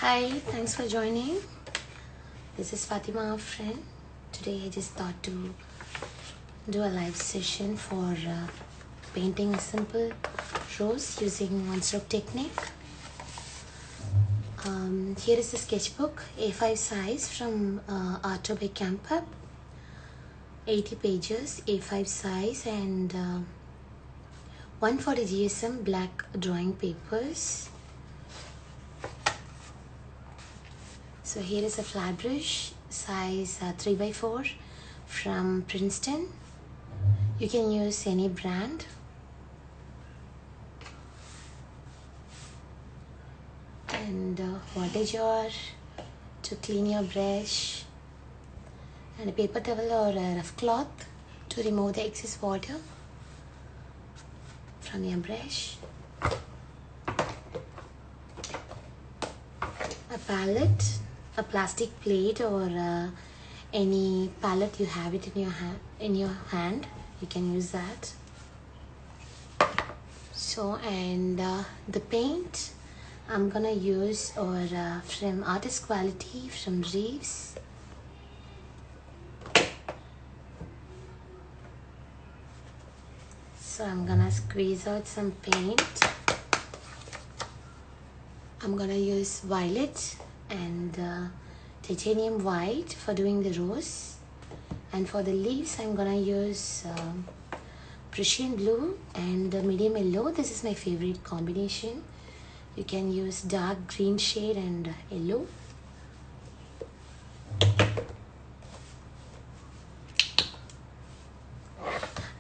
Hi, thanks for joining. This is Fatima, friend. Today I just thought to do a live session for painting a simple rose using Onestroke technique. Here is the sketchbook, A5 size from Art by Campup. 80 pages, A5 size, and 140 GSM black drawing papers. So here is a flat brush, size 3x4 from Princeton. You can use any brand. And water jar to clean your brush, and a paper towel or a rough cloth to remove the excess water from your brush. A palette, a plastic plate, or any palette you have it in your hand, you can use that. So, and the paint I'm gonna use from Artist Quality from Reeves. So I'm gonna squeeze out some paint. I'm gonna use violet and titanium white for doing the rose, and for the leaves I'm gonna use Prussian blue and medium yellow. This is my favorite combination. You can use dark green shade and yellow.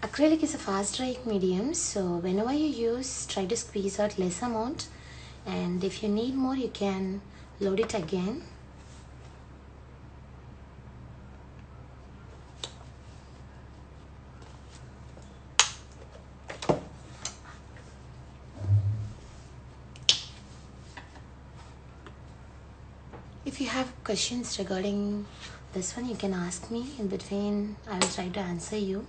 Acrylic is a fast drying medium, so whenever you use, try to squeeze out less amount, and if you need more you can load it again. If you have questions regarding this one, you can ask me in between. I will try to answer you.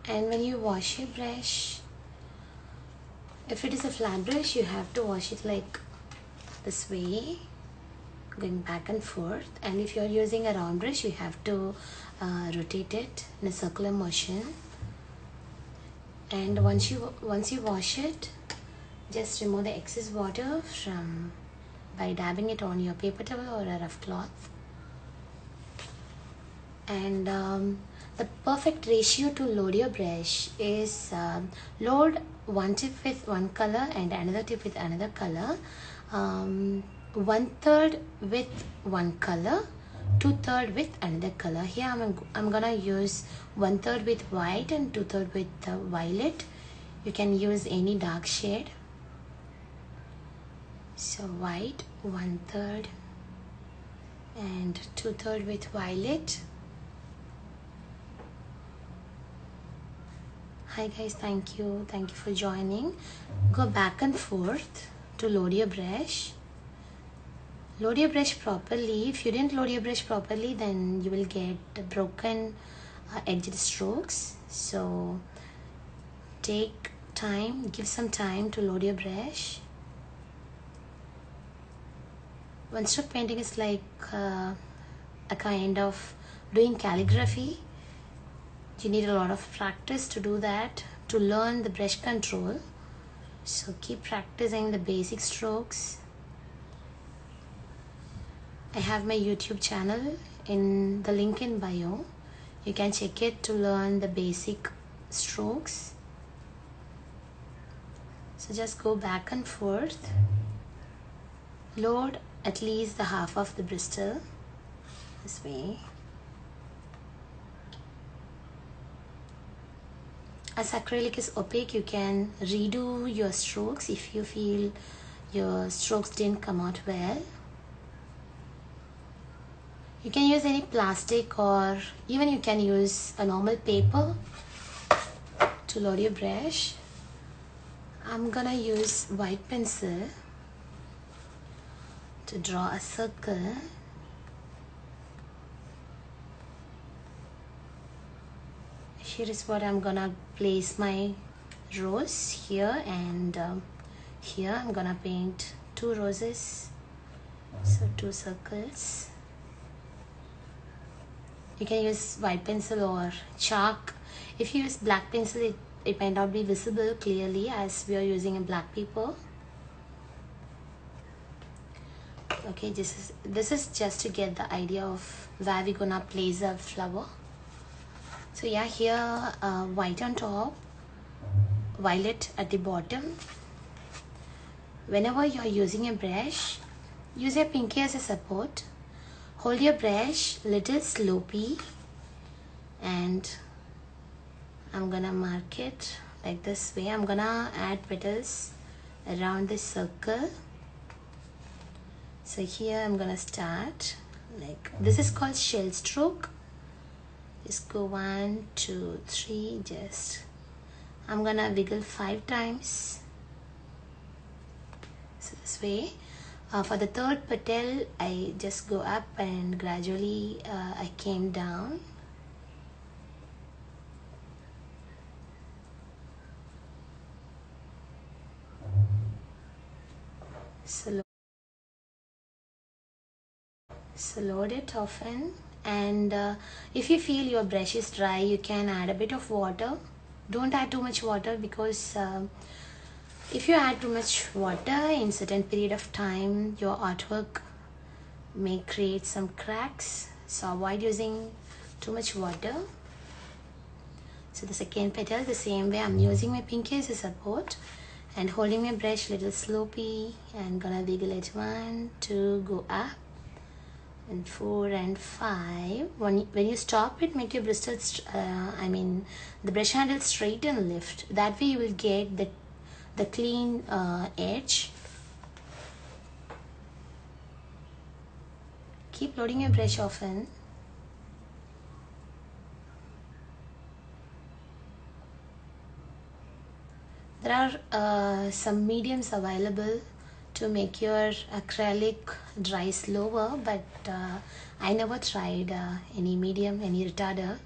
And when you wash your brush, if it is a flat brush, you have to wash it like this way, going back and forth. And if you are using a round brush, you have to rotate it in a circular motion. And once you wash it, just remove the excess water by dabbing it on your paper towel or a rough cloth. And the perfect ratio to load your brush is load one tip with one color and another tip with another color, 1/3 with one color, 2/3 with another color. Here I'm gonna use 1/3 with white and 2/3 with violet. You can use any dark shade. So white 1/3 and 2/3 with violet. Hi guys, thank you for joining. Go back and forth to load your brush. Load your brush properly. If you didn't load your brush properly, then you will get broken edged strokes. So take time, give some time to load your brush. One-stroke painting is like a kind of doing calligraphy. You need a lot of practice to do that, to learn the brush control. So keep practicing the basic strokes. I have my YouTube channel in the link in bio. You can check it to learn the basic strokes. So just go back and forth. Load at least the half of the bristle this way. As acrylic is opaque, you can redo your strokes if you feel your strokes didn't come out well. You can use any plastic, or even you can use a normal paper to load your brush. I'm gonna use white pencil to draw a circle. Here is what I'm gonna place my rose here, and here I'm gonna paint 2 roses, so 2 circles. You can use white pencil or chalk. If you use black pencil, it might not be visible clearly as we are using a black paper. Okay, this is just to get the idea of where we're gonna place a flower. So yeah, here white on top, violet at the bottom. Whenever you're using a brush, use your pinky as a support. Hold your brush little slopey, and I'm gonna mark it like this way. I'm gonna add petals around this circle. So here I'm gonna start like this. Is called shell stroke. Just go 1, 2, 3. Just I'm gonna wiggle 5 times. So this way. For the 3rd petal, I just go up and gradually I came down. Slowed it often, and if you feel your brush is dry, you can add a bit of water. Don't add too much water, because if you add too much water in certain period of time, your artwork may create some cracks, so avoid using too much water. So the 2nd petal, the same way, I'm using my pinky as a support and holding my brush little slopey, and gonna wiggle it 1, 2, go up, and 4 and 5. When you stop it, make your bristles the brush handle straight and lift. That way you will get the clean edge. Keep loading your brush often. There are some mediums available to make your acrylic dry slower, but I never tried any medium, any retarder.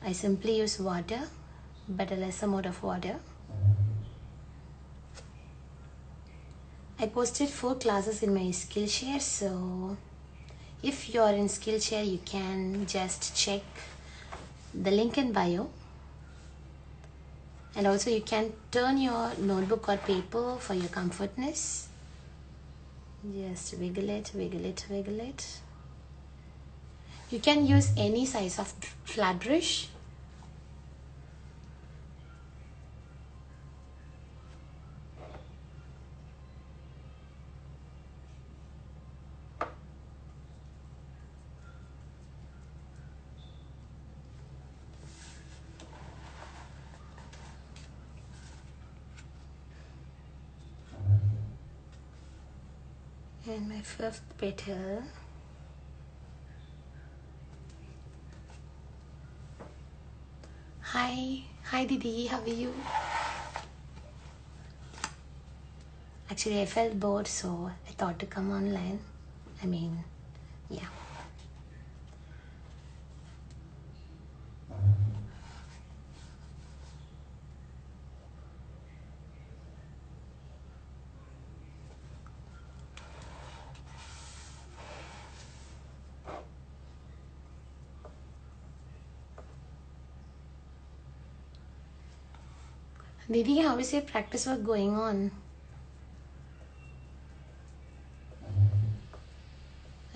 I simply use water, but a less amount of water. I posted 4 classes in my Skillshare, so if you're in Skillshare, you can just check the link in bio. And also you can turn your notebook or paper for your comfortness. Just wiggle it, wiggle it, wiggle it. You can use any size of flat brush. And my 5th petal. Hi Didi, how are you? Actually, I felt bored, so I thought to come online. Yeah. Didi, how is your practice work going on?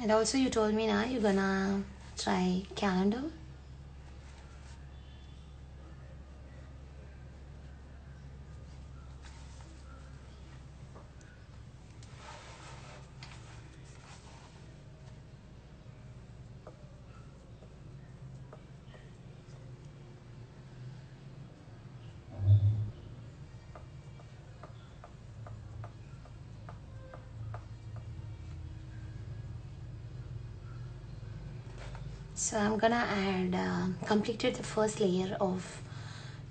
And also you told me now you're gonna try calendar. So I'm gonna add completed the first layer of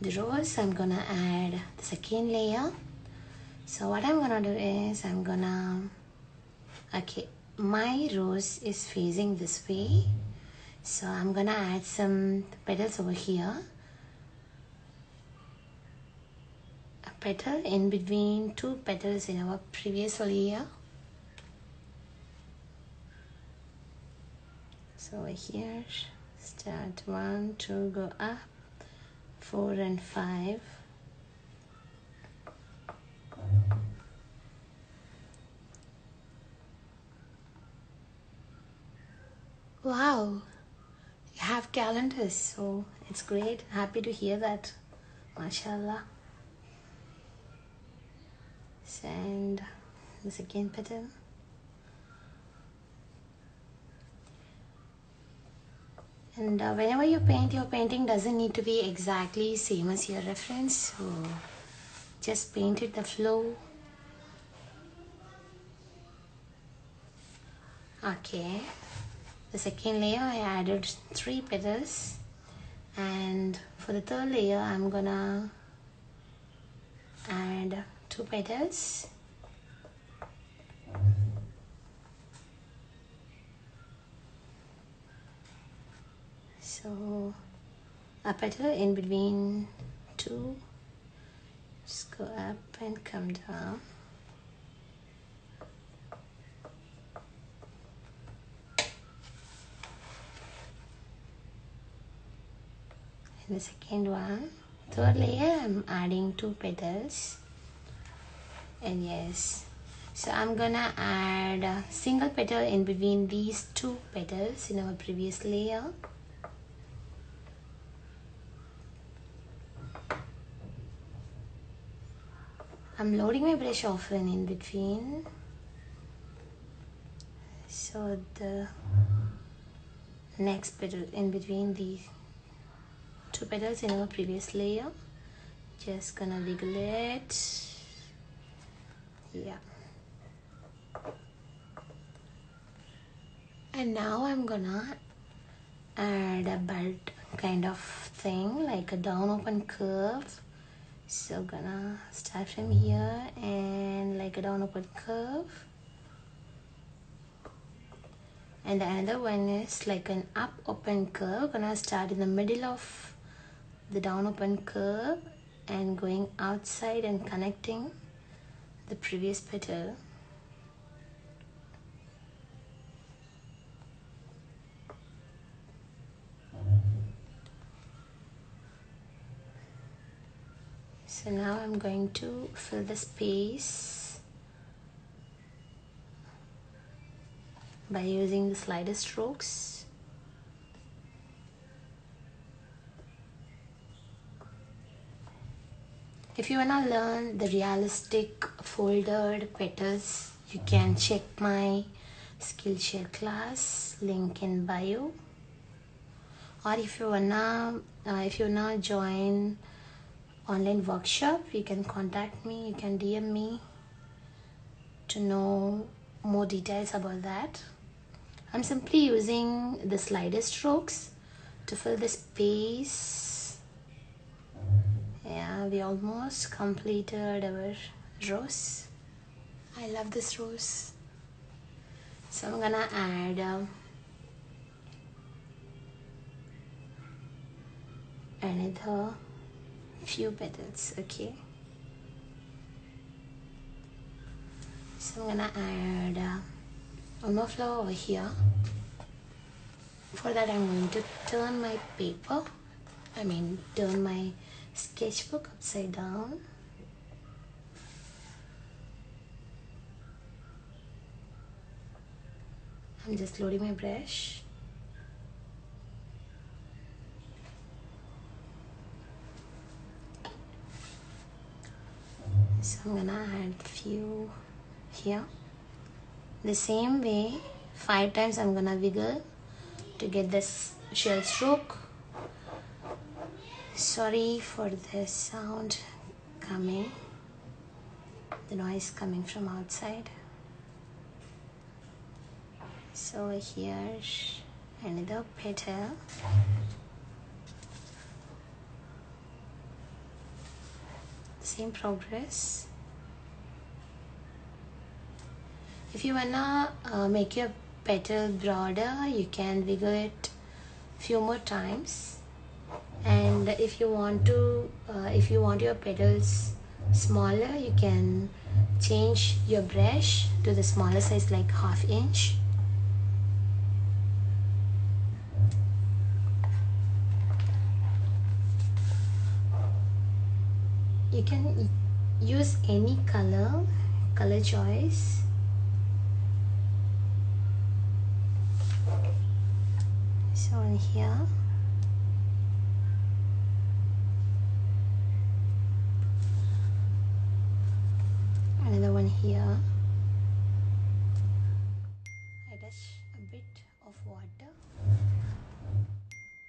the rose, I'm gonna add the second layer. So what I'm gonna do is okay, my rose is facing this way, so I'm gonna add some petals over here. A petal in between two petals in our previous layer. So over here, start 1, 2, go up, 4 and 5. Wow, you have calendars, so it's great. Happy to hear that. MashaAllah. And the second petal. And whenever you paint, your painting doesn't need to be exactly same as your reference, so just paint it the flow. Okay, the second layer I added 3 petals, and for the third layer I'm gonna add 2 petals. So a petal in between 2, just go up and come down. And the second one, third layer, I'm adding 2 petals. And yes, so I'm gonna add a single petal in between these 2 petals in our previous layer. I'm loading my brush often in between, so the next petal in between the 2 petals in our previous layer, just gonna wiggle it. Yeah, and now I'm gonna add a belt kind of thing, like a down open curve. So gonna start from here and like a down open curve, and the other one is like an up open curve. Gonna start in the middle of the down open curve and going outside and connecting the previous petal. So now I'm going to fill the space by using the slider strokes. If you wanna learn the realistic folded petals, you can check my Skillshare class, link in bio. Or if you wanna join online workshop, you can contact me, you can DM me to know more details about that. I'm simply using the slider strokes to fill the space. Yeah, we almost completed our rose. I love this rose. So I'm gonna add another few petals. Okay, so I'm gonna add one more flower over here. For that I'm going to turn my paper, turn my sketchbook upside down. I'm just loading my brush. So I'm gonna add a few here. The same way, 5 times I'm gonna wiggle to get this shell stroke. Sorry for the sound coming, the noise coming from outside. So here, another petal. same progress. If you wanna make your petal broader, you can wiggle it few more times. And if you want your petals smaller, you can change your brush to the smaller size, like 1/2 inch. You can use any color choice. So on here, another one here. I touch a bit of water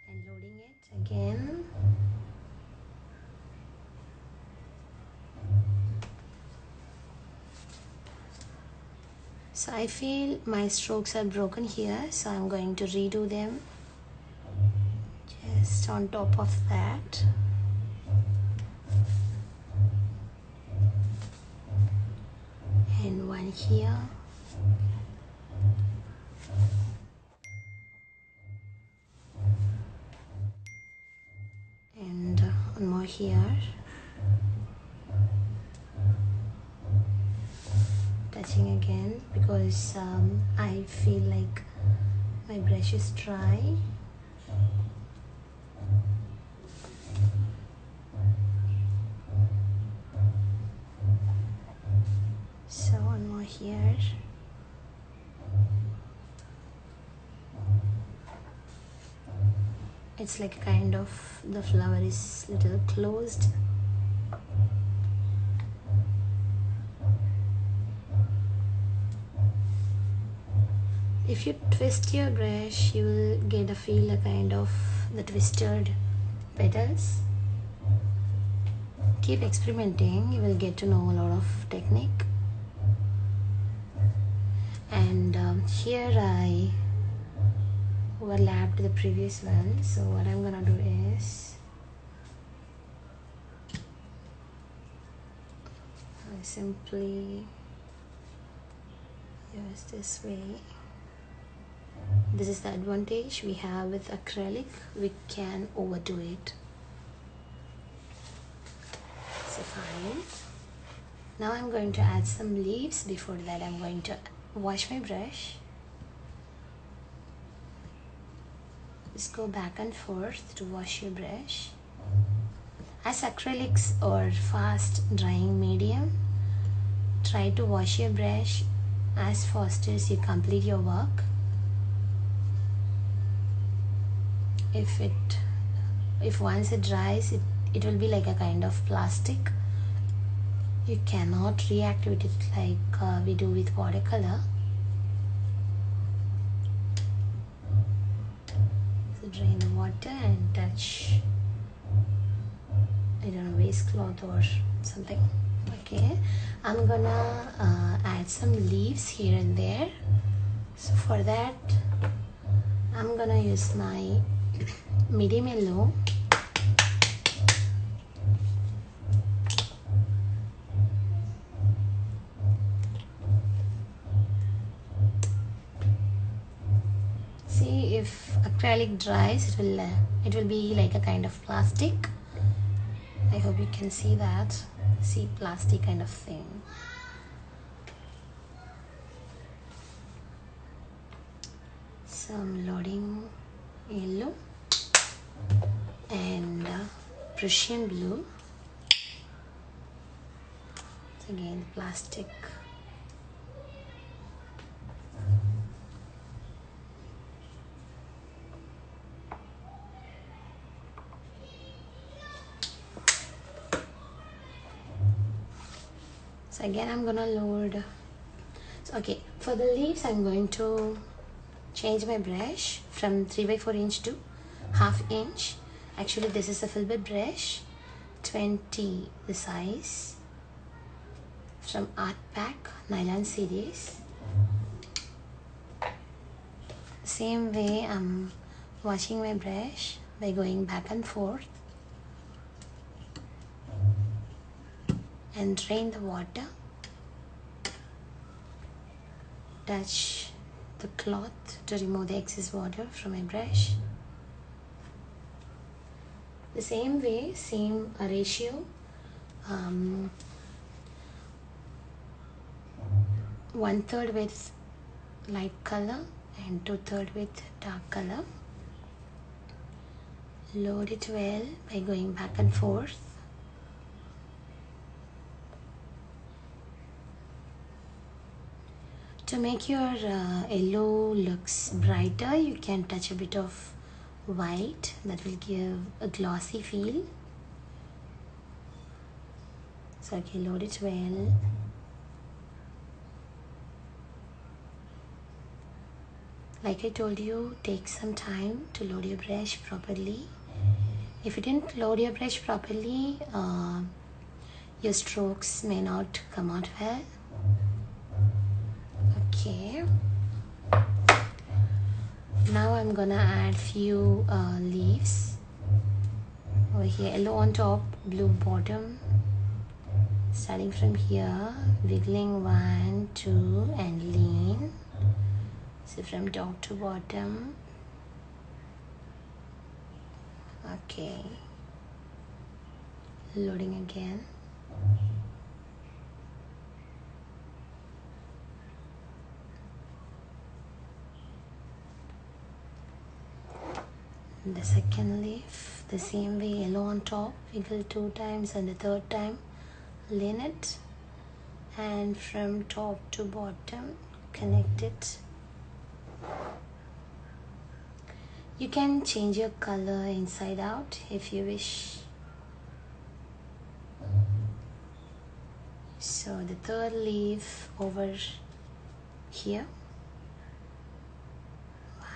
and loading it again. So I feel my strokes are broken here, so I'm going to redo them just on top of that. And one here. And one more here. Touching again because I feel like my brush is dry. So one more here. It's like kind of the flower is little closed. If you twist your brush, you will get a feel a kind of the twisted petals. Keep experimenting, you will get to know a lot of technique. And here I overlapped the previous one, so what I'm gonna do is I simply use this way. This is the advantage we have with acrylic, we can overdo it. So fine. Now I'm going to add some leaves. Before that I'm going to wash my brush. Just go back and forth to wash your brush. As acrylics are fast drying medium, try to wash your brush as fast as you complete your work. If once it dries, it will be like a kind of plastic. You cannot react with it like we do with watercolor. So drain the water and touch it on a waistcloth or something. Okay, I'm gonna add some leaves here and there. So for that, I'm gonna use my medium yellow. See, if acrylic dries, it will be like a kind of plastic. I hope you can see that. See, plastic kind of thing. So I'm loading yellow and Prussian blue. So again, plastic. So again, I'm gonna load. So okay, for the leaves, I'm going to change my brush from 3x4 inch to 1/2 inch. Actually, this is a filbert brush, 20 the size, from Art Pack nylon series. Same way, I'm washing my brush by going back and forth. and drain the water. Touch the cloth to remove the excess water from my brush. The same way, same ratio, 1/3 with light color and 2/3 with dark color. Load it well by going back and forth. To make your yellow looks brighter, you can touch a bit of white. That will give a glossy feel. So okay, load it well. Like I told you, take some time to load your brush properly. If you didn't load your brush properly, your strokes may not come out well. Okay. Now I'm gonna add few leaves over here. Yellow on top, blue bottom. Starting from here, wiggling 1, 2 and lean. So from top to bottom. Okay. Loading again. The second leaf, the same way, yellow on top, wiggle 2 times and the third time lean it, and from top to bottom connect it. You can change your color inside out if you wish. So the third leaf over here,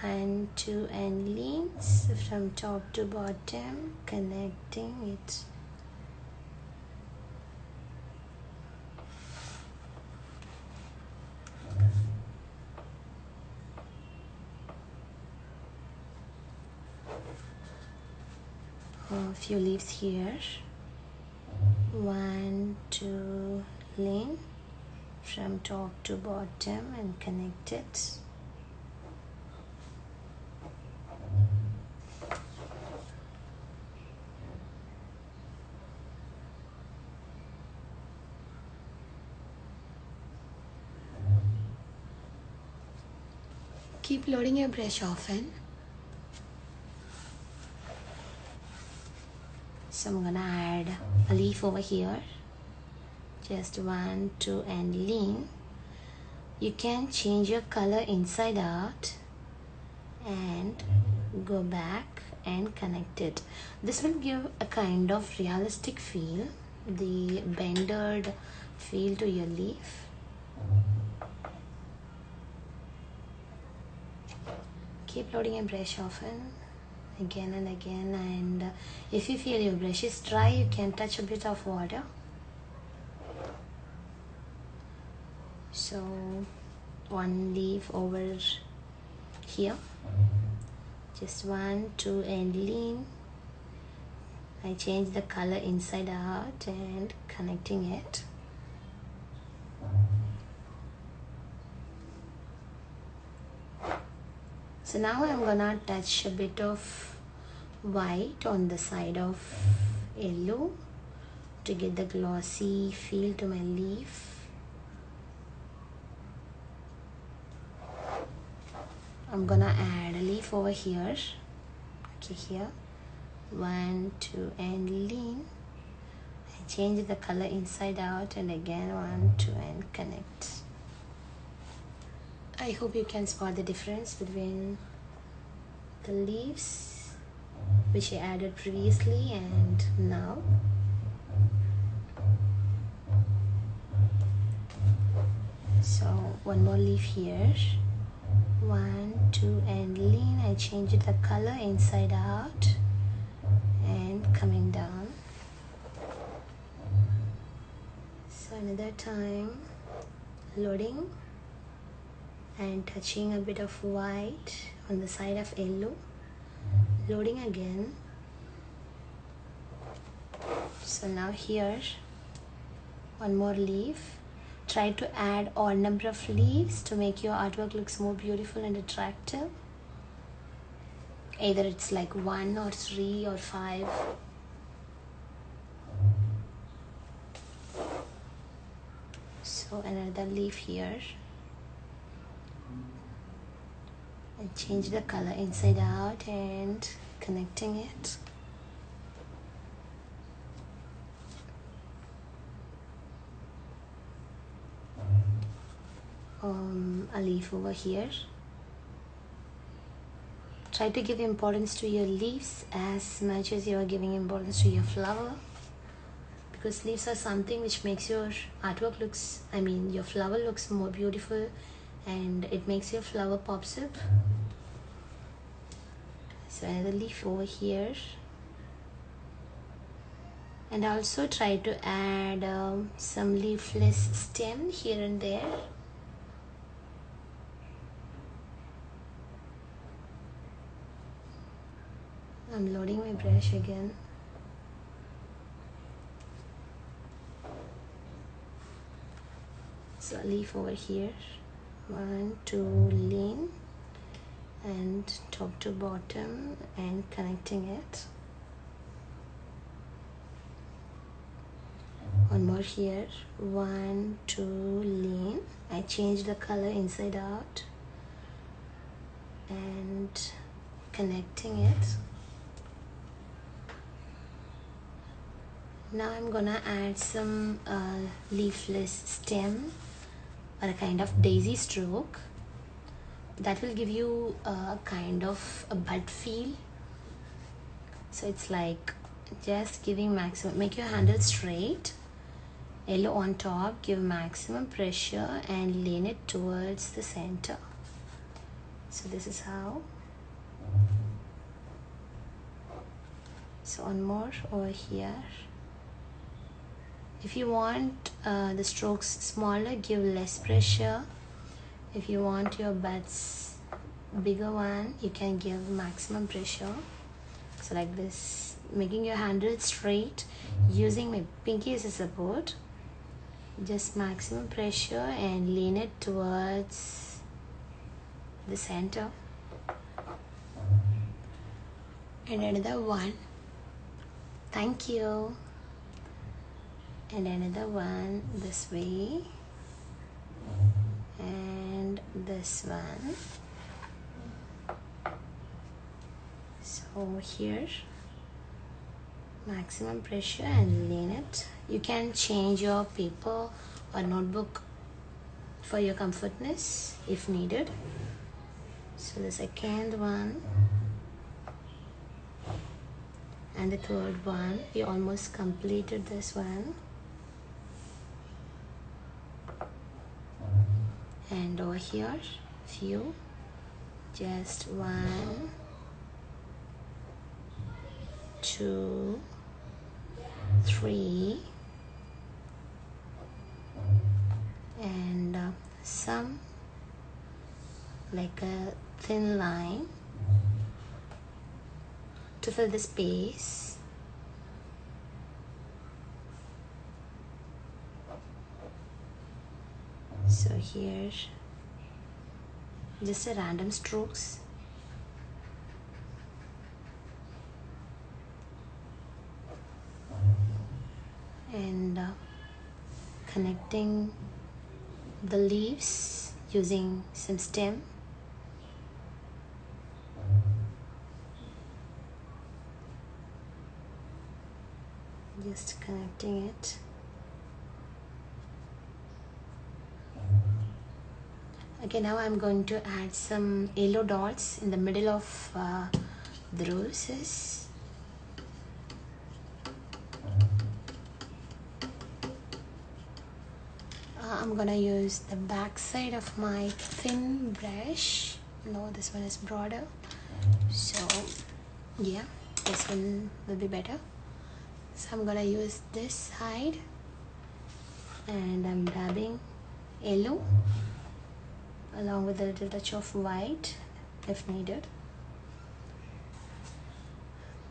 1, 2 and lean, so from top to bottom connecting it. A few leaves here, 1, 2, lean from top to bottom and connect it. Keep loading your brush often. So I'm gonna add a leaf over here. Just 1, 2 and lean. You can change your color inside out and go back and connect it. This will give a kind of realistic feel, the bended feel to your leaf. Keep loading your brush often, again and again, and if you feel your brush is dry, you can touch a bit of water. So one leaf over here, just 1, 2 and lean. I change the color inside out and connecting it. So now I'm gonna touch a bit of white on the side of yellow to get the glossy feel to my leaf. I'm gonna add a leaf over here. Okay, here, 1, 2 and lean. I change the color inside out and again 1, 2 and connect. I hope you can spot the difference between the leaves which I added previously and now. So one more leaf here, 1, 2 and lean. I change the color inside out and coming down. So another time, loading and touching a bit of white on the side of yellow, loading again. So now here One more leaf. Try to add odd number of leaves to make your artwork looks more beautiful and attractive. Either it's like 1 or 3 or 5. So another leaf here. And change the color inside out and connecting it. A leaf over here. Try to give importance to your leaves as much as you are giving importance to your flower, because leaves are something which makes your artwork looks, your flower looks more beautiful, and it makes your flower pops up. So another leaf over here. And also try to add some leafless stem here and there. I'm loading my brush again. So a leaf over here. 1, 2, lean, and top to bottom and connecting it. One more here. 1, 2, lean. I changed the color inside out and connecting it. Now I'm gonna add some leafless stem or a kind of daisy stroke that will give you a kind of a bud feel. So it's like just giving maximum, make your handle straight, yellow on top, give maximum pressure and lean it towards the center. So this is how. So one more over here. If you want the strokes smaller, give less pressure. If you want your buds bigger one, you can give maximum pressure. So like this, making your handle straight, using my pinky as a support, just maximum pressure and lean it towards the center. And another one. Thank you. And another one this way, and this one. So here, maximum pressure and lean it. You can change your paper or notebook for your comfortness if needed. So the second one and the third one, we almost completed this one. And over here, few, just 1, 2, 3, and some like a thin line to fill the space. So here, just a random strokes. And connecting the leaves using some stem. Just connecting it. Okay, now I'm going to add some yellow dots in the middle of the roses. I'm gonna use the back side of my thin brush. No, this one is broader. So yeah, this one will be better. So I'm gonna use this side and I'm dabbing yellow along with a little touch of white if needed.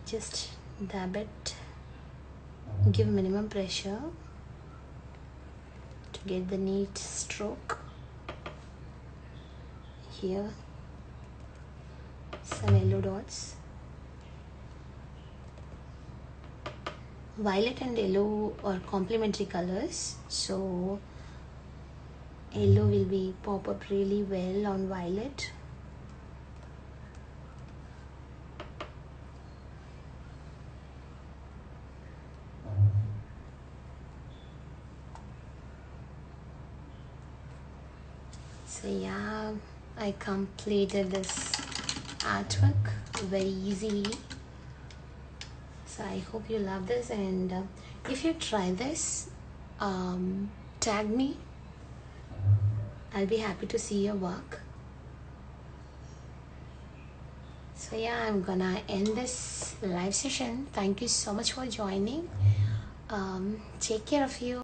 Just dab it, give minimum pressure to get the neat stroke. Here some yellow dots. Violet and yellow are complementary colors, so yellow will be pop up really well on violet. So yeah, I completed this artwork very easily. So I hope you love this, and if you try this, tag me. I'll be happy to see your work. So yeah, I'm gonna end this live session. Thank you so much for joining. Take care of you.